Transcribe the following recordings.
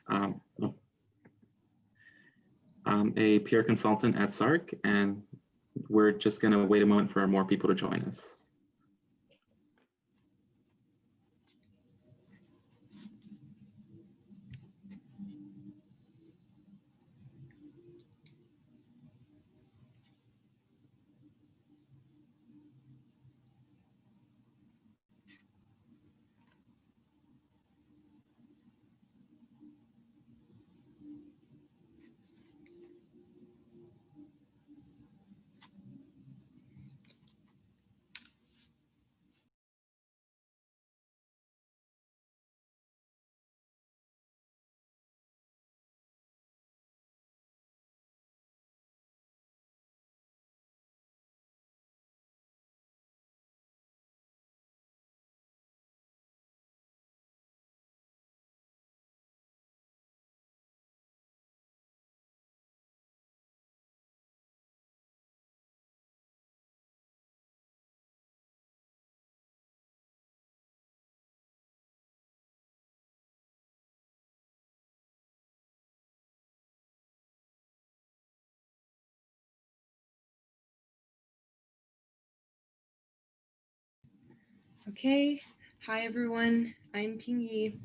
I'm a peer consultant at Sarc, and we're just going to wait a moment for more people to join us. Okay, hi everyone, I'm Pingyi.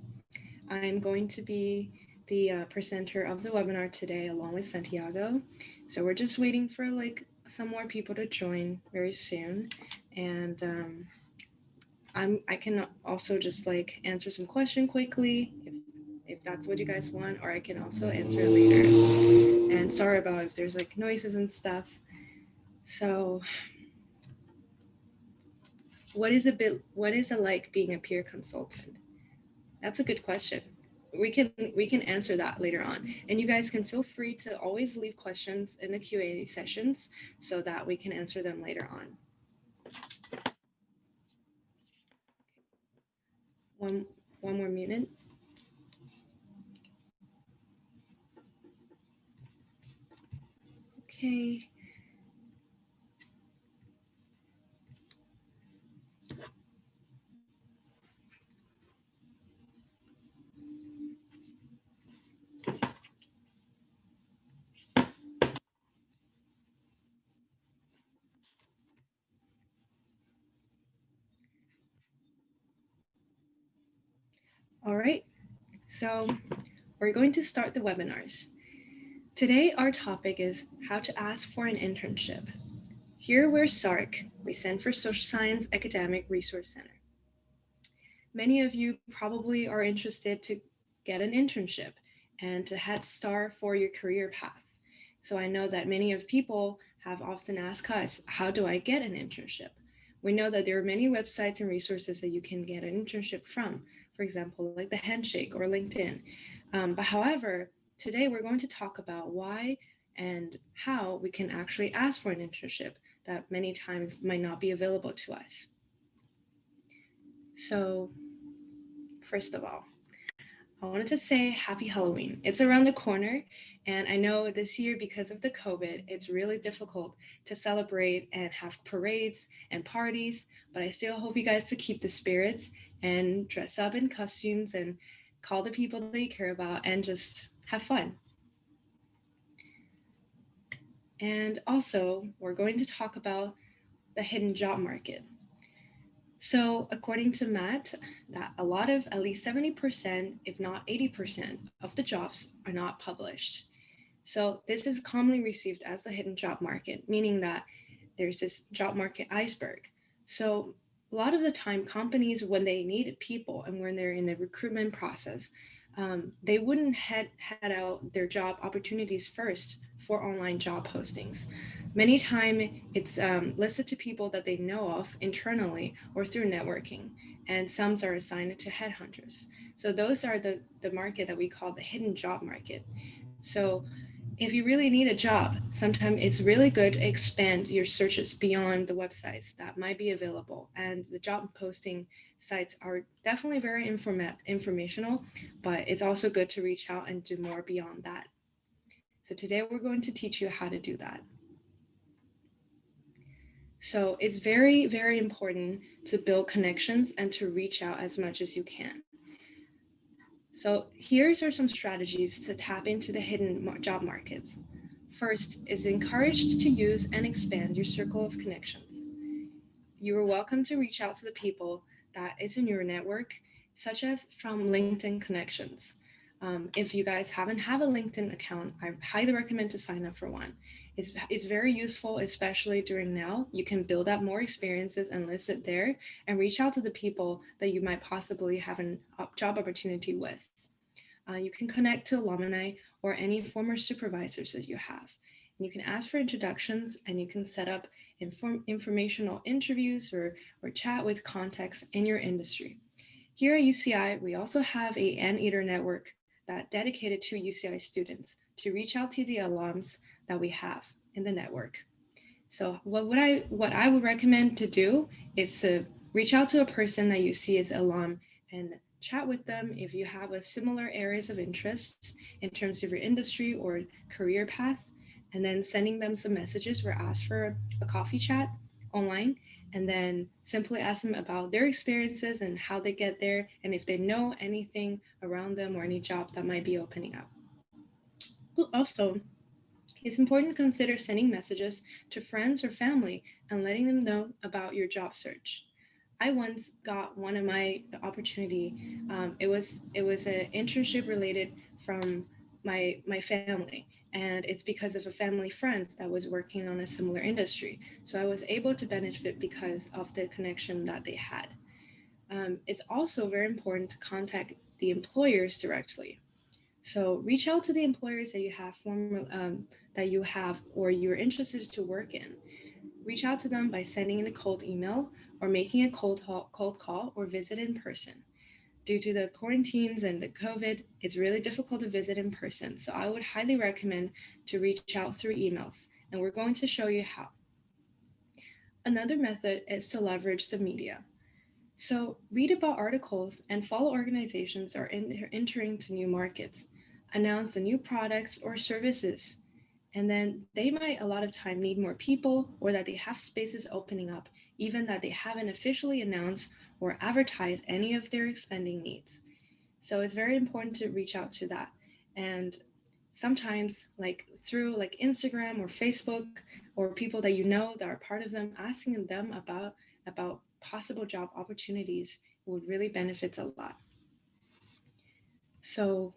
I'm going to be the presenter of the webinar today along with Santiago. So we're just waiting for like some more people to join very soon. And I can also just like answer some question quickly if that's what you guys want, or I can also answer it later. And sorry about if there's like noises and stuff. So what is it like being a peer consultant? That's a good question. We can answer that later on, and you guys can feel free to always leave questions in the Q&A sessions so that we can answer them later on. One more minute. Okay. All right, so we're going to start the webinars. Today, our topic is how to ask for an internship. Here we're Sarc, we stand for Social Science Academic Resource Center. Many of you probably are interested to get an internship and to head start for your career path. So I know that many of people have often asked us, how do I get an internship? We know that there are many websites and resources that you can get an internship from, for example, like the Handshake or LinkedIn. But however, today we're going to talk about why and how we can actually ask for an internship that many times might not be available to us. So first of all, I wanted to say happy Halloween. It's around the corner, and I know this year, because of the COVID, it's really difficult to celebrate and have parades and parties, but I still hope you guys to keep the spirits and dress up in costumes and call the people that you care about and just have fun. And also, we're going to talk about the hidden job market. So, according to Matt, that a lot of at least 70%, if not 80%, of the jobs are not published. So, this is commonly received as the hidden job market, meaning that there's this job market iceberg. So, a lot of the time, companies, when they need people and when they're in the recruitment process, they wouldn't head out their job opportunities first for online job postings. Many times it's listed to people that they know of internally or through networking, and some are assigned to headhunters. So those are the market that we call the hidden job market. So if you really need a job, sometimes it's really good to expand your searches beyond the websites that might be available. And the job posting sites are definitely very informational, but it's also good to reach out and do more beyond that. So today we're going to teach you how to do that. So it's very, very important to build connections and to reach out as much as you can. So here's are some strategies to tap into the hidden job markets. First is encouraged to use and expand your circle of connections. You are welcome to reach out to the people that is in your network, such as from LinkedIn connections. If you guys haven't have a LinkedIn account, I highly recommend to sign up for one. It's very useful, especially during now. You can build up more experiences and list it there and reach out to the people that you might possibly have a job opportunity with. You can connect to alumni or any former supervisors that you have. And you can ask for introductions and you can set up informational interviews or chat with contacts in your industry. Here at UCI, we also have a Anteater network that dedicated to UCI students to reach out to the alums that we have in the network. So what I would recommend to do is to reach out to a person that you see as alum and chat with them if you have a similar areas of interest in terms of your industry or career path, and then sending them some messages or ask for a coffee chat online, and then simply ask them about their experiences and how they get there and if they know anything around them or any job that might be opening up. Also, it's important to consider sending messages to friends or family and letting them know about your job search. I once got one of my opportunity. It was an internship related from my family, and it's because of a family friends that was working on a similar industry. So I was able to benefit because of the connection that they had. It's also very important to contact the employers directly. So reach out to the employers that you have or you're interested to work in. Reach out to them by sending in a cold email or making a cold call or visit in person. Due to the quarantines and the COVID, it's really difficult to visit in person. So I would highly recommend to reach out through emails, and we're going to show you how. Another method is to leverage the media. So read about articles and follow organizations that are entering to new markets, announce the new products or services, and then they might a lot of time need more people or that they have spaces opening up, even that they haven't officially announced or advertised any of their expanding needs. So it's very important to reach out to that. And sometimes like through like Instagram or Facebook or people that you know that are part of them, asking them about possible job opportunities would really benefit a lot. So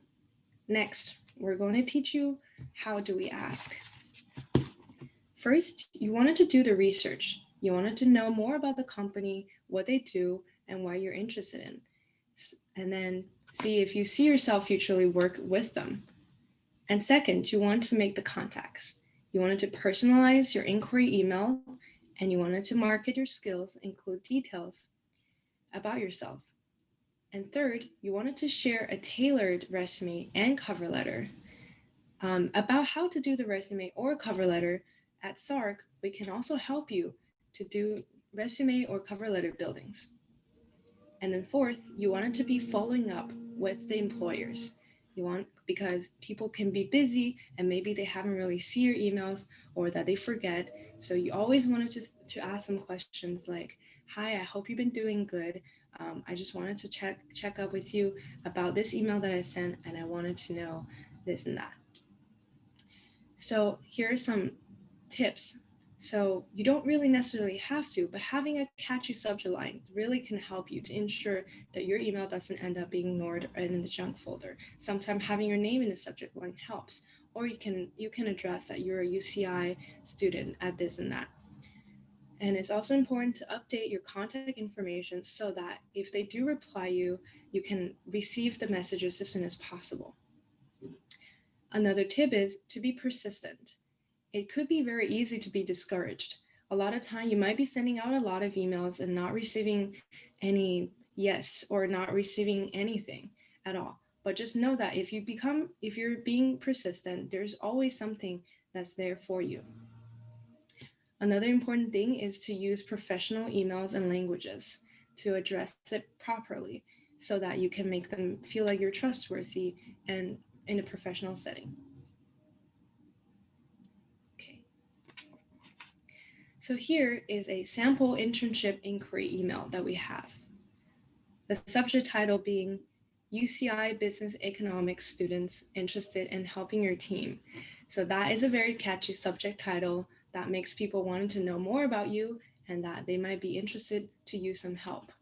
next, we're going to teach you how do we ask. First, you wanted to do the research. You wanted to know more about the company, what they do, and why you're interested in. And then see if you see yourself futurely work with them. And second, you want to make the contacts. You wanted to personalize your inquiry email, and you wanted to market your skills, include details about yourself. And third, you wanted to share a tailored resume and cover letter. About how to do the resume or cover letter, at Sarc, we can also help you to do resume or cover letter buildings. And then fourth, you wanted to be following up with the employers. You want because people can be busy and maybe they haven't really seen your emails or that they forget. So you always wanted to ask them questions like, "Hi, I hope you've been doing good. I just wanted to check up with you about this email that I sent, and I wanted to know this and that." So here are some tips. So you don't really necessarily have to, but having a catchy subject line really can help you to ensure that your email doesn't end up being ignored in the junk folder. Sometimes having your name in the subject line helps, or you can address that you're a UCI student at this and that. And it's also important to update your contact information so that if they do reply you can receive the messages as soon as possible. Another tip is to be persistent. It could be very easy to be discouraged. A lot of time you might be sending out a lot of emails and not receiving any yes or not receiving anything at all. But just know that if you're being persistent, there's always something that's there for you. Another important thing is to use professional emails and languages to address it properly so that you can make them feel like you're trustworthy and in a professional setting. Okay. So here is a sample internship inquiry email that we have. The subject title being UCI Business Economics students interested in helping your team. So that is a very catchy subject title that makes people want to know more about you and that they might be interested to use some help.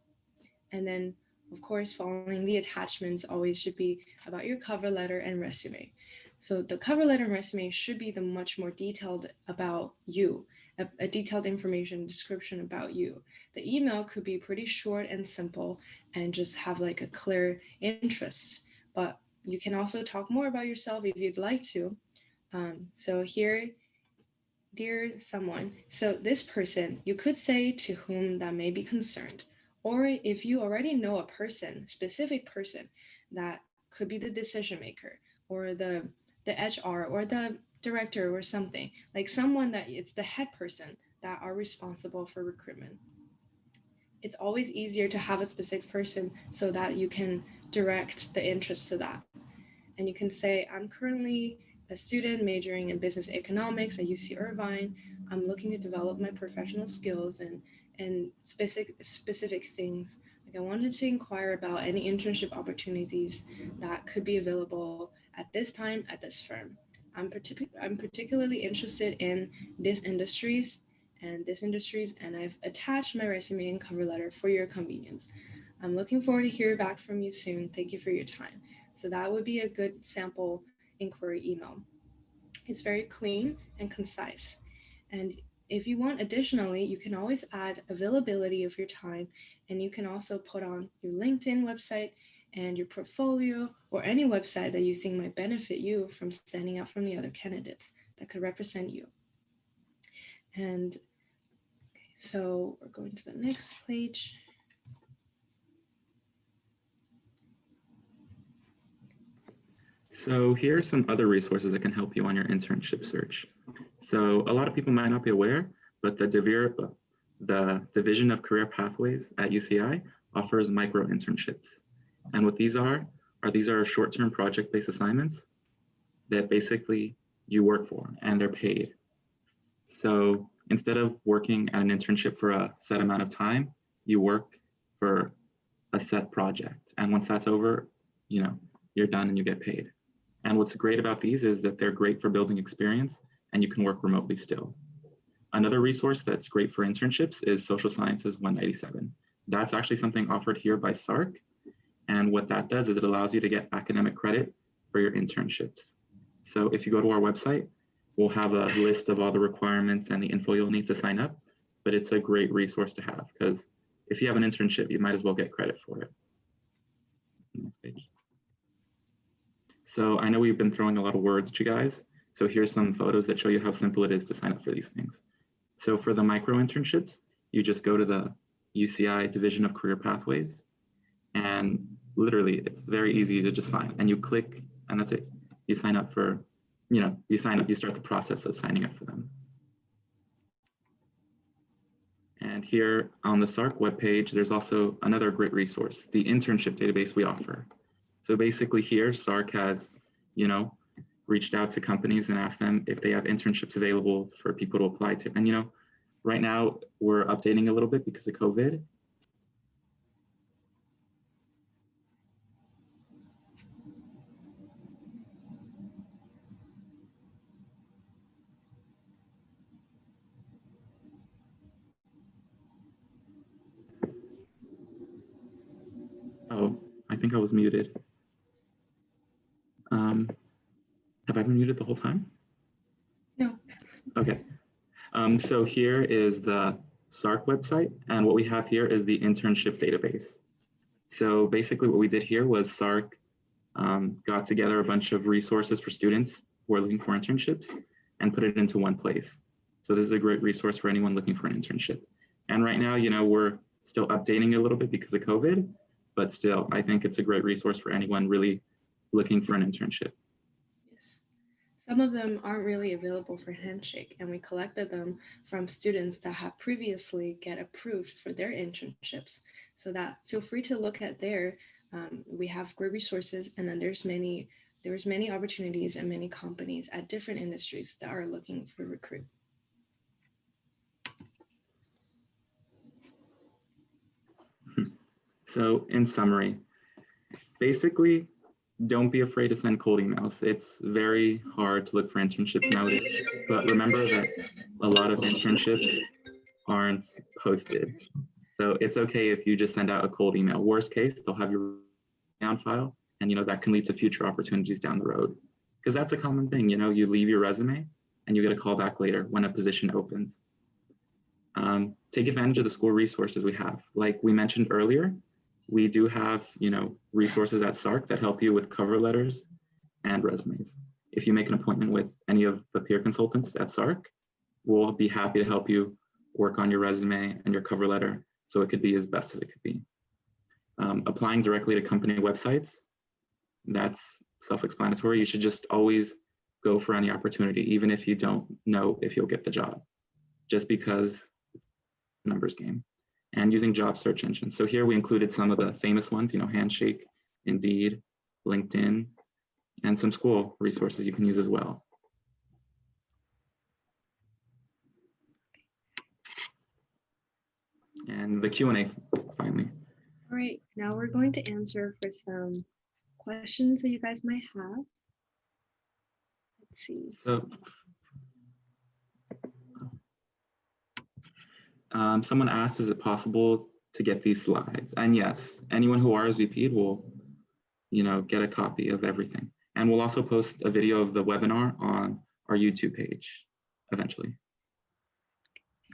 And then, of course, following the attachments always should be about your cover letter and resume. So the cover letter and resume should be the much more detailed about you, a detailed information description about you. The email could be pretty short and simple and just have like a clear interest. But you can also talk more about yourself if you'd like to. So here, dear someone, so this person, you could say to whom that may be concerned. Or if you already know a person, specific person, that could be the decision maker or the HR or the director or something, like someone that it's the head person that are responsible for recruitment. It's always easier to have a specific person so that you can direct the interest to that. And you can say, I'm currently a student majoring in business economics at UC Irvine. I'm looking to develop my professional skills and specific things. Like I wanted to inquire about any internship opportunities that could be available at this time at this firm. I'm particularly interested in these industries and I've attached my resume and cover letter for your convenience. I'm looking forward to hear back from you soon. Thank you for your time. So that would be a good sample inquiry email. It's very clean and concise. And if you want additionally, you can always add availability of your time, and you can also put on your LinkedIn website and your portfolio or any website that you think might benefit you from standing out from the other candidates that could represent you. And so we're going to the next page. So here are some other resources that can help you on your internship search. So a lot of people might not be aware, but the Division of Career Pathways at UCI offers micro internships. And what these are short-term project-based assignments that basically you work for and they're paid. So instead of working at an internship for a set amount of time, you work for a set project. And once that's over, you're done and you get paid. And what's great about these is that they're great for building experience and you can work remotely still. Another resource that's great for internships is Social Sciences 197. That's actually something offered here by Sarc. And what that does is it allows you to get academic credit for your internships. So if you go to our website, we'll have a list of all the requirements and the info you'll need to sign up, but it's a great resource to have because if you have an internship, you might as well get credit for it. Next page. So I know we've been throwing a lot of words at you guys. So here's some photos that show you how simple it is to sign up for these things. So for the micro internships, you just go to the UCI Division of Career Pathways, and literally it's very easy to just find. And you click, and that's it. You sign up for, you start the process of signing up for them. And here on the Sarc webpage, there's also another great resource, the Internship Database we offer. So basically here, Sarc has, reached out to companies and asked them if they have internships available for people to apply to. And, right now we're updating a little bit because of COVID. Oh, I think I was muted. Have I been muted the whole time? No. Okay. So here is the Sarc website, and what we have here is the Internship Database. So basically what we did here was Sarc got together a bunch of resources for students who are looking for internships and put it into one place. So this is a great resource for anyone looking for an internship. And right now, we're still updating a little bit because of COVID, but still, I think it's a great resource for anyone really looking for an internship. Yes. Some of them aren't really available for Handshake, and we collected them from students that have previously get approved for their internships. So that feel free to look at there. We have great resources, and then there's many opportunities and many companies at different industries that are looking for recruit. So in summary, Basically, don't be afraid to send cold emails. It's very hard to look for internships nowadays, but remember that a lot of internships aren't posted. So it's okay if you just send out a cold email. Worst case, they'll have your on file, and that can lead to future opportunities down the road. Because that's a common thing, you leave your resume and you get a call back later when a position opens. Take advantage of the school resources we have. Like we mentioned earlier, we do have, resources at Sarc that help you with cover letters and resumes. If you make an appointment with any of the peer consultants at Sarc, we'll be happy to help you work on your resume and your cover letter so it could be as best as it could be. Applying directly to company websites, that's self-explanatory. You should just always go for any opportunity, even if you don't know if you'll get the job, just because it's a numbers game. And using job search engines. So here we included some of the famous ones, Handshake, Indeed, LinkedIn, and some school resources you can use as well. And the Q&A finally. All right, now we're going to answer for some questions that you guys might have. Let's see. So someone asked, is it possible to get these slides? And yes, anyone who RSVP'd will, get a copy of everything. And we'll also post a video of the webinar on our YouTube page eventually.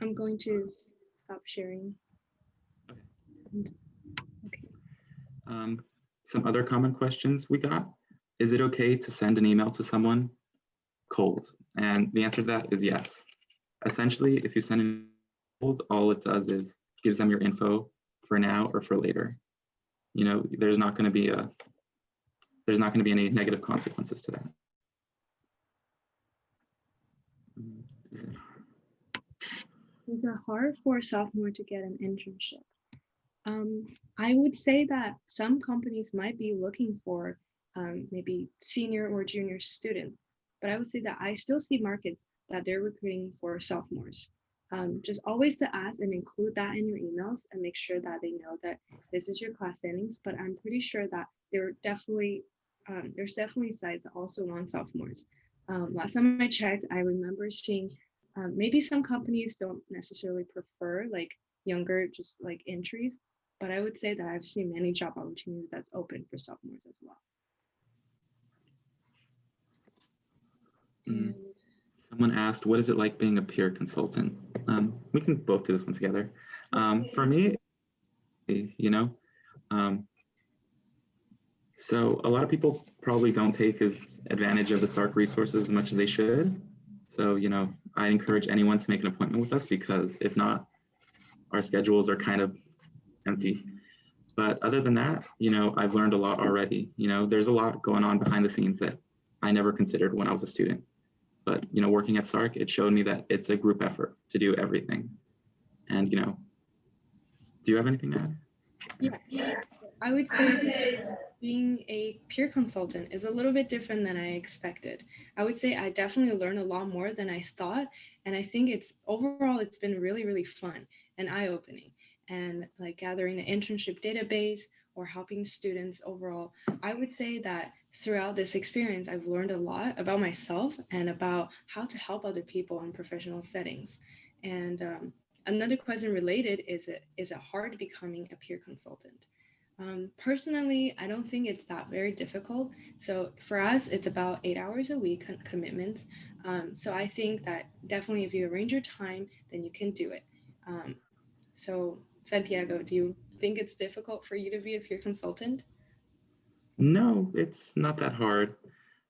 I'm going to stop sharing. Okay. Some other common questions we got. Is it okay to send an email to someone cold? And the answer to that is yes. Essentially, if you send an email, all it does is gives them your info for now or for later. There's not going to be any negative consequences to that. Is it hard for a sophomore to get an internship? I would say that some companies might be looking for maybe senior or junior students, but I would say that I still see markets that they're recruiting for sophomores. Just always to ask and include that in your emails and make sure that they know that this is your class standings, but I'm pretty sure that there's definitely sites that also want sophomores. Last time I checked, I remember seeing maybe some companies don't necessarily prefer like younger, just like entries, but I would say that I've seen many job opportunities that's open for sophomores as well. And someone asked, what is it like being a peer consultant? We can both do this one together. For me, so a lot of people probably don't take advantage of the Sarc resources as much as they should. So, I encourage anyone to make an appointment with us, because if not, our schedules are kind of empty. But other than that, I've learned a lot already. There's a lot going on behind the scenes that I never considered when I was a student. But, working at Sarc, it showed me that it's a group effort to do everything. And, do you have anything to add? Yeah, I would say being a peer consultant is a little bit different than I expected. I would say I definitely learned a lot more than I thought. And I think overall, it's been really, really fun and eye-opening. And like gathering the internship database or helping students overall, I would say that throughout this experience, I've learned a lot about myself and about how to help other people in professional settings. And another question related is it hard becoming a peer consultant? Personally, I don't think it's that very difficult. So for us, it's about 8 hours a week commitments. So I think that definitely if you arrange your time, then you can do it. So Santiago, do you think it's difficult for you to be a peer consultant? No, it's not that hard.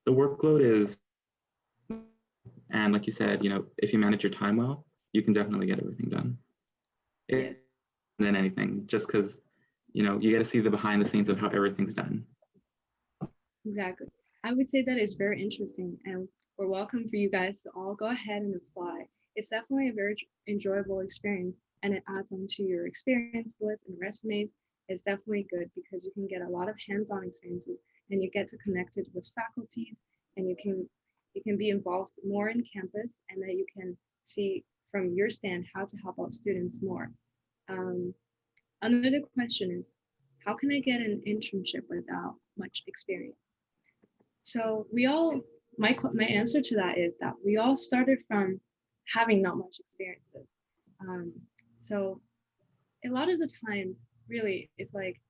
The workload is, and like you said, if you manage your time well, you can definitely get everything done. Yeah. Than anything, just because, you get to see the behind the scenes of how everything's done. Exactly. I would say that is very interesting, and we're welcome for you guys to all go ahead and apply. It's definitely a very enjoyable experience, and it adds on to your experience list and resumes. It's definitely good because you can get a lot of hands-on experiences, and you get to connect it with faculties, and you can be involved more in campus, and that you can see from your stand how to help out students more. Another question is, how can I get an internship without much experience? So my answer to that is that we all started from having not much experiences. Um, so a lot of the time, really, it's like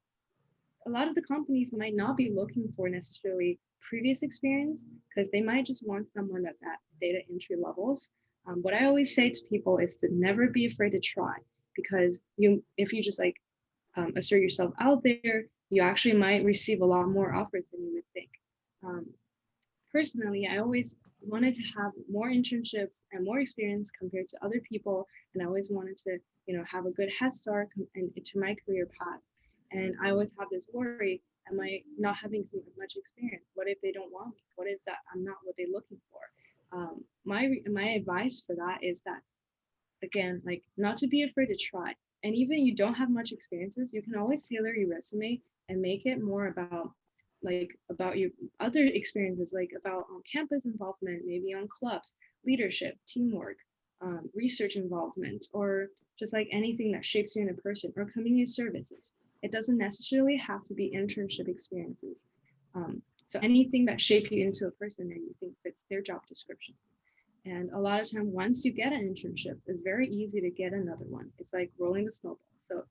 a lot of the companies might not be looking for necessarily previous experience because they might just want someone that's at data entry levels. What I always say to people is to never be afraid to try, because if you just like assert yourself out there, you actually might receive a lot more offers than you would think. Um, Personally, I always wanted to have more internships and more experience compared to other people, and I always wanted to, have a good head start into my career path. And I always have this worry: am I not having so much experience? What if they don't want me? What if that I'm not what they're looking for? My advice for that is that, again, like, not to be afraid to try. And even you don't have much experiences, you can always tailor your resume and make it more about your other experiences, like about on campus involvement, maybe on clubs, leadership, teamwork, research involvement, or just like anything that shapes you in a person, or community services. It doesn't necessarily have to be internship experiences. So anything that shape you into a person that you think fits their job descriptions. And a lot of time, once you get an internship, it's very easy to get another one. It's like rolling the snowball. So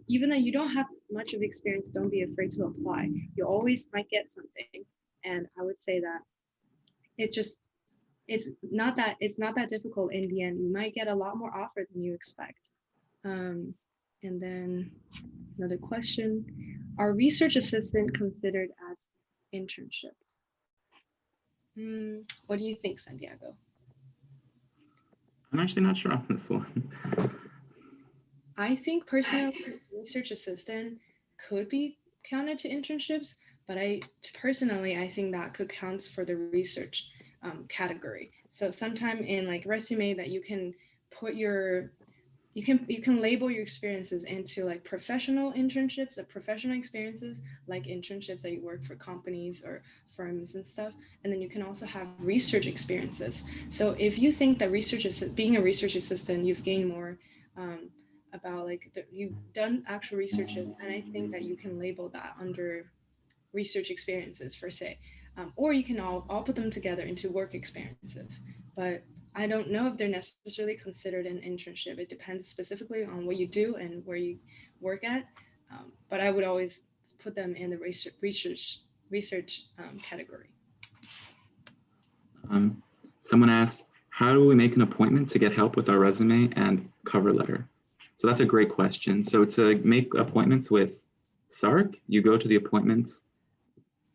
even though you don't have much of experience, don't be afraid to apply. You always might get something. And I would say that it just it's not that difficult in the end. You might get a lot more offer than you expect. And then another question: are research assistant considered as internships? What do you think, Santiago? I'm actually not sure on this one. I think personally, research assistant could be counted to internships, but I think that could count for the research category. So sometime in like resume that you can put your you can label your experiences into like professional internships or professional experiences, like internships that you work for companies or firms and stuff, and then you can also have research experiences. So if you think that being a research assistant, you've gained more about like you've done actual researches, and I think that you can label that under research experiences per se, or you can all put them together into work experiences. But I don't know if they're necessarily considered an internship. It depends specifically on what you do and where you work at. But I would always put them in the research category. Someone asked, how do we make an appointment to get help with our resume and cover letter? So that's a great question. So to make appointments with Sarc, you go to the appointments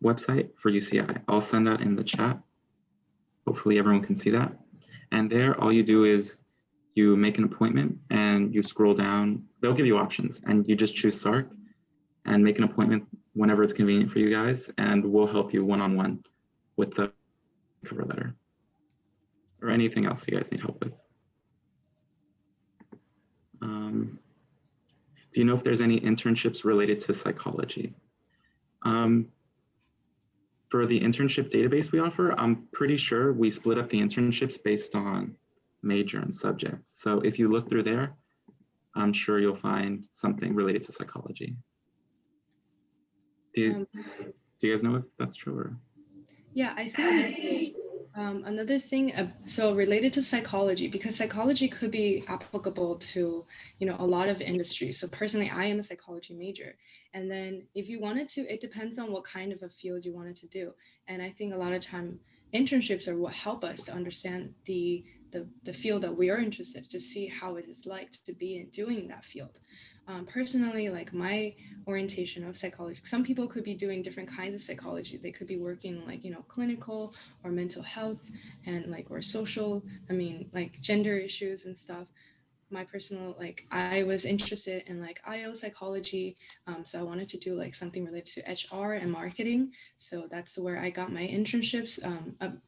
website for UCI. I'll send that in the chat. Hopefully everyone can see that. And there, all you do is you make an appointment and you scroll down. They'll give you options and you just choose Sarc and make an appointment whenever it's convenient for you guys. And we'll help you one-on-one with the cover letter or anything else you guys need help with. Do you know if there's any internships related to psychology? For the internship database we offer, I'm pretty sure we split up the internships based on major and subject. So if you look through there, I'm sure you'll find something related to psychology. Do you guys know if that's true? Or? Yeah, I think another thing, so related to psychology, because psychology could be applicable to, a lot of industries. So personally, I am a psychology major. And then if you wanted to, it depends on what kind of a field you wanted to do. And I think a lot of time internships are what help us to understand the field that we are interested, to see how it is like to be in doing that field. Personally, like my orientation of psychology, some people could be doing different kinds of psychology. They could be working like, clinical or mental health and like, or social, like gender issues and stuff. My personal, like I was interested in like IO psychology. So I wanted to do like something related to HR and marketing. So that's where I got my internships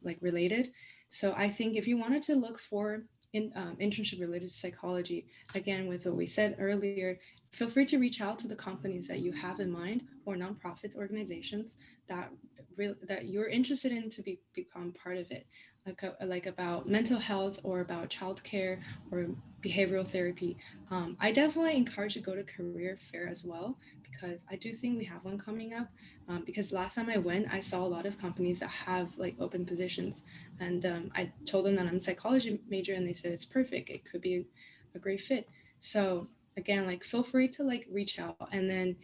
like related. So I think if you wanted to look for internship related to psychology, again, with what we said earlier, feel free to reach out to the companies that you have in mind or nonprofits organizations that you're interested in to become part of it, like about mental health or about childcare or behavioral therapy. I definitely encourage you to go to career fair as well, because I do think we have one coming up. Because last time I went, I saw a lot of companies that have like open positions, and I told them that I'm a psychology major, and they said it's perfect. It could be a great fit. So again, like feel free to like reach out, and then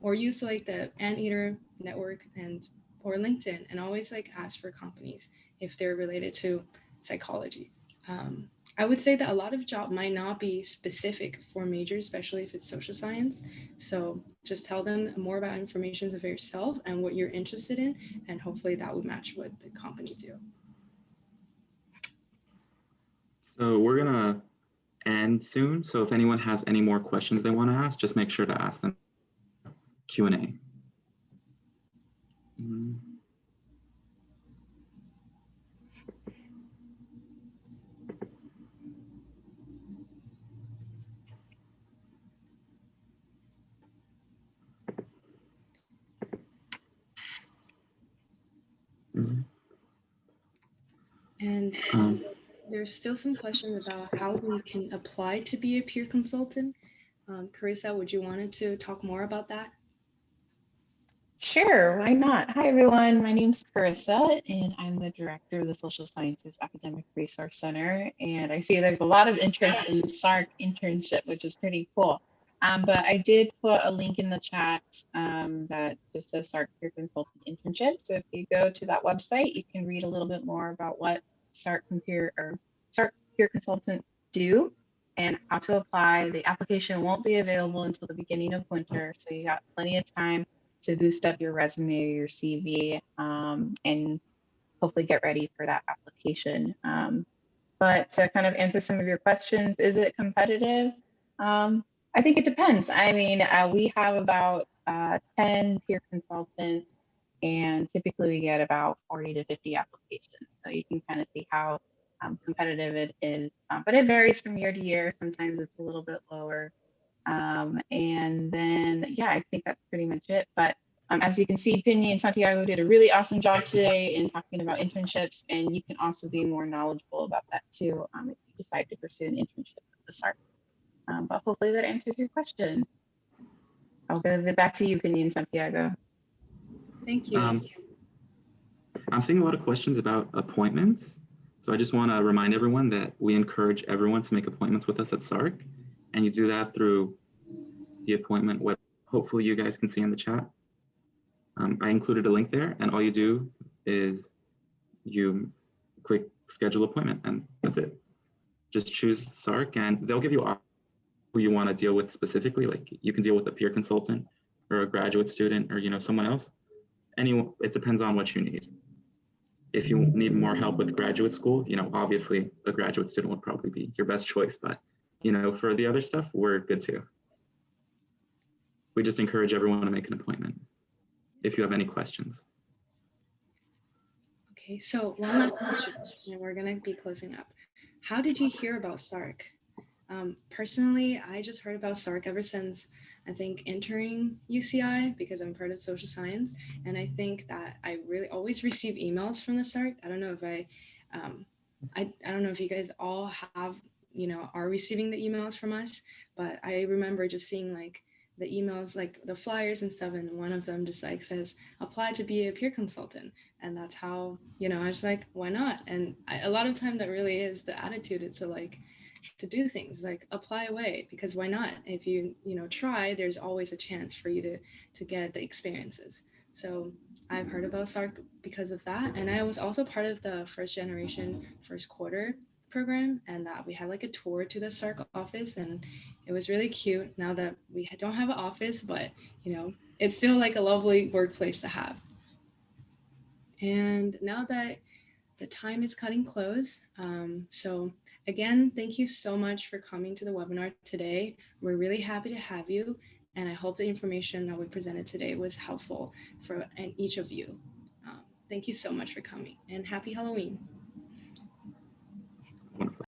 or use like the Anteater network and or LinkedIn, and always like ask for companies if they're related to psychology. I would say that a lot of job might not be specific for majors, especially if it's social science. So just tell them more about information of yourself and what you're interested in, and hopefully that would match what the company do. So we're gonna end soon. So if anyone has any more questions they want to ask, just make sure to ask them Q&A. And there's still some questions about how we can apply to be a peer consultant. Carissa, would you wanted to talk more about that? Sure, why not? Hi, everyone. My name's Carissa, and I'm the director of the Social Sciences Academic Resource Center. And I see there's a lot of interest in the Sarc internship, which is pretty cool. But I did put a link in the chat that just says Sarc Peer Consultant Internship. So if you go to that website, you can read a little bit more about what Sarc Peer Consultants do and how to apply. The application won't be available until the beginning of winter, so you got plenty of time to boost up your resume or your CV and hopefully get ready for that application. But to kind of answer some of your questions, is it competitive? I think it depends. I mean, we have about 10 peer consultants, and typically we get about 40 to 50 applications. So you can kind of see how competitive it is, but it varies from year to year. Sometimes it's a little bit lower. And then, yeah, I think that's pretty much it. But as you can see, Pinny and Santiago did a really awesome job today in talking about internships, and you can also be more knowledgeable about that too if you decide to pursue an internship at the Sarc. But hopefully that answers your question. I'll give it back to you, Pinny and Santiago. Thank you. I'm seeing a lot of questions about appointments. So I just want to remind everyone that we encourage everyone to make appointments with us at Sarc. And you do that through the appointment web. Hopefully you guys can see in the chat. I included a link there, and all you do is you click schedule appointment, and that's it. Just choose Sarc, and they'll give you who you want to deal with specifically. Like you can deal with a peer consultant or a graduate student or someone else. It depends on what you need. If you need more help with graduate school, obviously a graduate student would probably be your best choice, but for the other stuff, we're good too. We just encourage everyone to make an appointment if you have any questions. Okay, so one last question, and we're gonna be closing up. How did you hear about Sarc? Personally, I just heard about Sarc ever since I think entering UCI, because I'm part of social science, and I think that I really always receive emails from the Sarc. I don't know if I don't know if you guys all have are receiving the emails from us, but I remember just seeing like the emails, like the flyers and stuff, and one of them just like says apply to be a peer consultant, and that's how I was like, why not? And a lot of time that really is the attitude. It's to do things like apply away, because why not? If you try, there's always a chance for you to get the experiences. So I've heard about Sarc because of that, and I was also part of the first generation first quarter program, and that we had like a tour to the Sarc office, and it was really cute. Now that we don't have an office, but it's still like a lovely workplace to have. And now that the time is cutting close, so again, thank you so much for coming to the webinar today. We're really happy to have you, and I hope the information that we presented today was helpful for each of you. Thank you so much for coming, and happy Halloween.